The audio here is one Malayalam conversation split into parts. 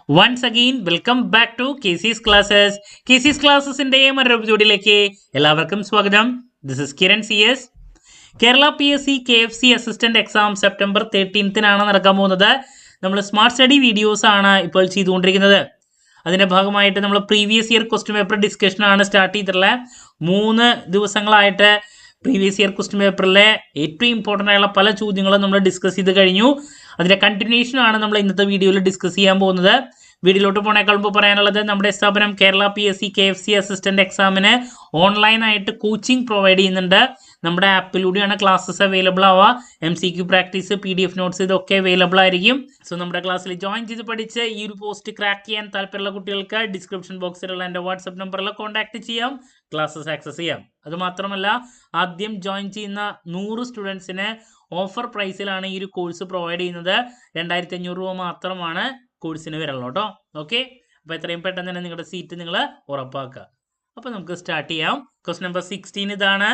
Once again, welcome back to KC's Classes. KC's Classes-ന്റെ മറ്റൊരു എപ്പിസോഡിലേക്ക് എല്ലാവർക്കും സ്വാഗതം. This is Kiran CS. Kerala PSC KFC assistant exam September 13-നാണ് നടക്കാൻ പോകുന്നത്. നമ്മൾ സ്മാർട്ട് സ്റ്റഡി വീഡിയോസ് ആണ് ഇപ്പോൾ ചെയ്തുകൊണ്ടിരിക്കുന്നത്. അതിൻ്റെ ഭാഗമായിട്ട് നമ്മൾ പ്രീവിയസ് ഇയർ ക്വസ്റ്റ്യൻ പേപ്പർ ഡിസ്കഷനാണ് സ്റ്റാർട്ട് ചെയ്തിട്ടുള്ളത്. 3 ദിവസങ്ങളായിട്ട് പ്രീവിയസ് ഇയർ ക്വസ്റ്റ്യൻ പേപ്പറിലെ ഏറ്റവും ഇമ്പോർട്ടൻ്റ് ആയുള്ള പല ചോദ്യങ്ങളും നമ്മൾ ഡിസ്കസ് ചെയ്ത് കഴിഞ്ഞു. അതിൻ്റെ കണ്ടിന്യൂഷനാണ് നമ്മൾ ഇന്നത്തെ വീഡിയോയിൽ ഡിസ്കസ് ചെയ്യാൻ പോകുന്നത്. വീഡിയോയിലോട്ട് പോണേക്കാൾ മുമ്പ് പറയാനുള്ളത്, നമ്മുടെ സ്ഥാപനം കേരള PSC KFC അസിസ്റ്റന്റ് എക്സാമിന് ഓൺലൈനായിട്ട് കോച്ചിങ് പ്രൊവൈഡ് ചെയ്യുന്നുണ്ട്. നമ്മുടെ ആപ്പിലൂടെയാണ് ക്ലാസ്സസ് അവൈലബിൾ ആവുക. MCQ പ്രാക്ടീസ്, PDF നോട്ട്സ് ഇതൊക്കെ അവൈലബിൾ ആയിരിക്കും. സോ നമ്മുടെ ക്ലാസ്സിൽ ജോയിൻ ചെയ്ത് പഠിച്ച് ഈ ഒരു പോസ്റ്റ് ക്രാക്ക് ചെയ്യാൻ താല്പര്യമുള്ള കുട്ടികൾക്ക് ഡിസ്ക്രിപ്ഷൻ ബോക്സിലുള്ള എൻ്റെ വാട്സപ്പ് നമ്പറിൽ കോൺടാക്ട് ചെയ്യാം, ക്ലാസ്സസ് ആക്സസ് ചെയ്യാം. അതുമാത്രമല്ല, ആദ്യം ജോയിൻ ചെയ്യുന്ന 100 സ്റ്റുഡൻസിന് ഓഫർ പ്രൈസിലാണ് ഈ ഒരു കോഴ്സ് പ്രൊവൈഡ് ചെയ്യുന്നത്. 2500 രൂപ മാത്രമാണ് കോഴ്സിന് വരുള്ളൂ കേട്ടോ. ഓക്കെ, അപ്പോൾ എത്രയും പെട്ടെന്ന് തന്നെ നിങ്ങളുടെ സീറ്റ് നിങ്ങൾ ഉറപ്പാക്കുക. അപ്പോൾ നമുക്ക് സ്റ്റാർട്ട് ചെയ്യാം. ക്വസ്റ്റ്യൻ നമ്പർ 16 ഇതാണ്.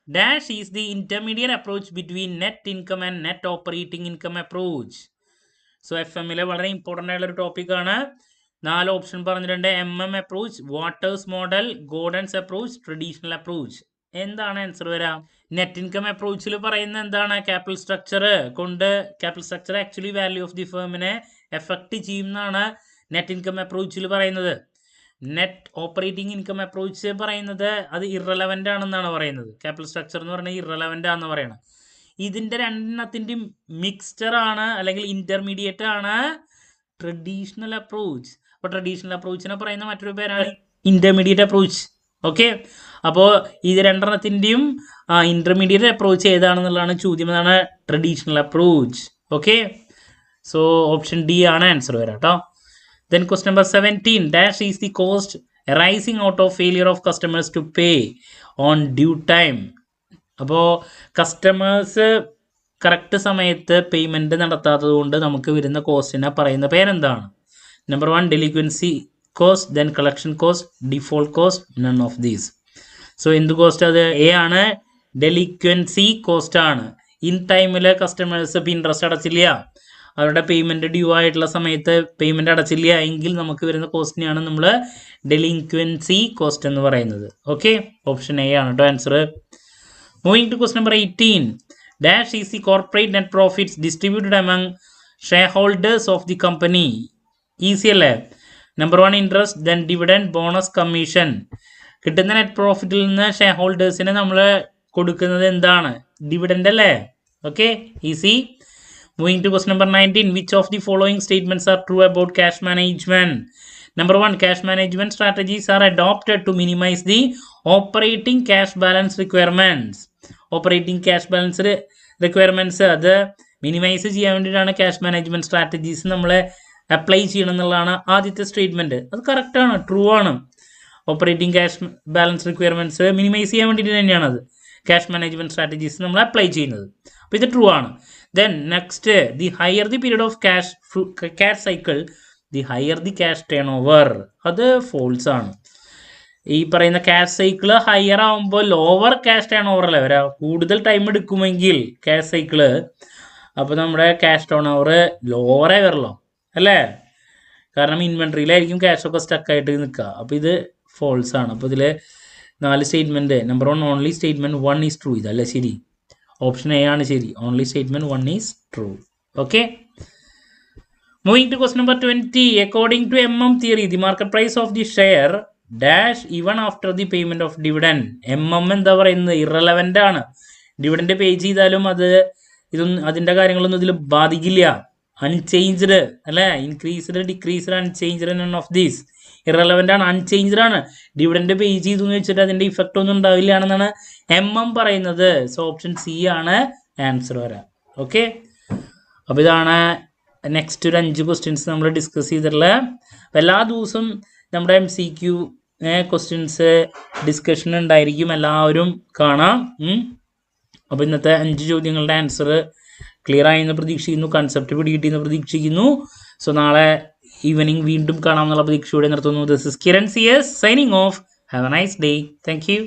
Dash is the intermediate approach between net income and net operating income approach. So FM-ലെ വളരെ ഇമ്പോർട്ടൻ്റ് ആയിട്ടുള്ള ഒരു ടോപ്പിക്കാണ്. 4 ഓപ്ഷൻ പറഞ്ഞിട്ടുണ്ട്. MM approach, Walter's model, Gordon's approach, traditional approach. എന്താണ് ആൻസർ വരാം? നെറ്റ് ഇൻകം അപ്രോച്ചിൽ പറയുന്ന എന്താണ്? ക്യാപിറ്റൽ സ്ട്രക്ചർ കൊണ്ട് capital structure actually value of the ഫേമിനെ എഫക്റ്റ് ചെയ്യുന്നതാണ് നെറ്റ് ഇൻകം അപ്രോച്ചിൽ പറയുന്നത്. നെറ്റ് ഓപ്പറേറ്റിംഗ് ഇൻകം അപ്രോച്ച് പറയുന്നത് അത് ഇറലവൻ്റ് ആണെന്നാണ് പറയുന്നത്. ക്യാപിറ്റൽ സ്ട്രക്ചർ എന്ന് പറഞ്ഞാൽ ഇറലവൻ്റ് ആണെന്ന് പറയുന്നത്. ഇതിൻ്റെ രണ്ടെണ്ണത്തിൻ്റെയും മിക്സ്ചർ ആണ് അല്ലെങ്കിൽ ഇൻ്റർമീഡിയറ്റ് ആണ് ട്രഡീഷണൽ അപ്രോച്ച്. അപ്പോൾ ട്രഡീഷണൽ അപ്രോച്ചിനെ പറയുന്ന മറ്റൊരു പേരാണ് ഇൻ്റർമീഡിയറ്റ് അപ്രോച്ച്. ഓക്കെ, അപ്പോൾ ഇത് രണ്ടെണ്ണത്തിൻ്റെയും ഇൻ്റർമീഡിയറ്റ് അപ്രോച്ച് ഏതാണെന്നുള്ളതാണ് ചോദ്യം. അതാണ് traditional approach. Okay, so option D ആണ് ആൻസർ വരാം കേട്ടോ. Then question number 17. Dash is the cost arising out of failure of customers to pay on due time. അപ്പോൾ കസ്റ്റമേഴ്സ് കറക്റ്റ് സമയത്ത് പേയ്മെൻറ്റ് നടത്താത്തത് കൊണ്ട് നമുക്ക് വരുന്ന കോസ്റ്റിനെ പറയുന്ന പേരെന്താണ്? Number 1 delinquency cost, then collection cost, default cost, none of these. So എന്ത് കോസ്റ്റ്? അത് എ ആണ്, ഡെലിക്വൻസി കോസ്റ്റ് ആണ്. ഇൻ ടൈമിൽ കസ്റ്റമേഴ്സ് ഇപ്പോൾ ഇൻട്രസ്റ്റ് അടച്ചില്ല, അവരുടെ പേയ്മെൻറ്റ് ഡ്യൂ ആയിട്ടുള്ള സമയത്ത് പേയ്മെൻറ്റ് അടച്ചില്ല എങ്കിൽ നമുക്ക് വരുന്ന കോസ്റ്റിനെയാണ് നമ്മൾ ഡെലിക്വൻസി കോസ്റ്റ് എന്ന് പറയുന്നത്. ഓക്കെ, ഓപ്ഷൻ എ ആണ് കേട്ടോ answer. Moving to question number 18. Dash is the corporate net profits distributed among shareholders of the company. Easy അല്ലേ? Number 1 interest, then dividend, bonus, commission. കിട്ടുന്ന നെറ്റ് പ്രോഫിറ്റിൽ നിന്ന് ഷെയർ ഹോൾഡേഴ്സിന് നമ്മൾ കൊടുക്കുന്നത് എന്താണ്? ഡിവിഡൻഡ് അല്ലേ? Okay, easy. Moving to question number 19. Which of the following statements are true about cash management? Number 1 cash management strategies are adopted to minimise the operating cash balance requirements. Operating cash balance requirements അത് മിനിമൈസ് ചെയ്യാൻ വേണ്ടിയിട്ടാണ് ക്യാഷ് മാനേജ്മെന്റ് സ്ട്രാറ്റജീസ് നമ്മൾ അപ്ലൈ ചെയ്യണം എന്നുള്ളതാണ് ആദ്യത്തെ സ്റ്റേറ്റ്മെന്റ്. അത് കറക്റ്റാണ്, ട്രൂ ആണ്. Operating cash balance requirements minimise ചെയ്യാൻ വേണ്ടിയിട്ട് തന്നെയാണ് അത് ക്യാഷ് മാനേജ്മെന്റ് സ്ട്രാറ്റജീസ് നമ്മൾ അപ്ലൈ ചെയ്യുന്നത്. അപ്പോൾ ഇത് ട്രൂ ആണ്. Then next, the higher the period of cash cycle the higher the cash turnover. അത് ഫോൾസ് ആണ്. ഈ പറയുന്ന ക്യാഷ് സൈക്കിള് ഹയർ ആകുമ്പോൾ ലോവർ ക്യാഷ് ടേൺ ഓവർ അല്ലേ വരാം. കൂടുതൽ ടൈം എടുക്കുമെങ്കിൽ ക്യാഷ് സൈക്കിള്, അപ്പോൾ നമ്മുടെ ക്യാഷ് ടേൺ ഓവർ ലോവറേ വരല്ലോ അല്ലേ? കാരണം ഇൻവെൻട്രിയിലായിരിക്കും ക്യാഷൊക്കെ സ്റ്റക്കായിട്ട് നിൽക്കുക. അപ്പോൾ ഇത് ഫോൾസ് ആണ്. അപ്പോൾ ഇതിൽ 4 statement. Number 1 only statement 1 is true. ഇതല്ല ശരി, ഓപ്ഷൻ എ ആണ് ശരി. Only statement 1 is true. Okay, moving to question number 20. According to MM theory the market price of the share dash even after the payment of dividend. MM എന്താ പറയുന്നത്? ഇറലവൻ്റ് ആണ്. ഡിവിഡൻഡ് പേ ചെയ്താലും ഇതൊന്നും അതിൻ്റെ കാര്യങ്ങളൊന്നും ഇതിൽ ബാധിക്കില്ല. അൺചേഞ്ച്ഡ് അല്ലേ? Increased, decreased, unchanged, none of these. Irrelevant ആണ്, അൺചേഞ്ച്ഡ് ആണ്. ഡിവിഡൻഡ് പേ ചെയ്തു എന്ന് വെച്ചിട്ട് അതിൻ്റെ ഇഫക്റ്റ് ഒന്നും ഉണ്ടാവില്ല ആണെന്നാണ് MM പറയുന്നത്. സോ ഓപ്ഷൻ സി ആണ് ആൻസർ വരാം. ഓക്കെ, അപ്പോൾ ഇതാണ് നെക്സ്റ്റ് ഒരു 5 ക്വസ്റ്റ്യൻസ് നമ്മൾ ഡിസ്കസ് ചെയ്തിട്ടുള്ളത്. അപ്പോൾ എല്ലാ ദിവസവും നമ്മുടെ MCQ ക്വസ്റ്റ്യൻസ് ഡിസ്കഷൻ ഉണ്ടായിരിക്കും, എല്ലാവരും കാണാം. അപ്പോൾ ഇന്നത്തെ 5 ചോദ്യങ്ങളുടെ ആൻസർ ക്ലിയർ ആയെന്ന് പ്രതീക്ഷിക്കുന്നു, കൺസെപ്റ്റ് പിടികിട്ടിയെന്ന് പ്രതീക്ഷിക്കുന്നു. സോ നാളെ ഈവനിങ് വീണ്ടും കാണാമെന്നുള്ള പ്രതീക്ഷയോടെ നിർത്തുന്നു. This is Kiran CS signing off. Have a nice day. Thank U.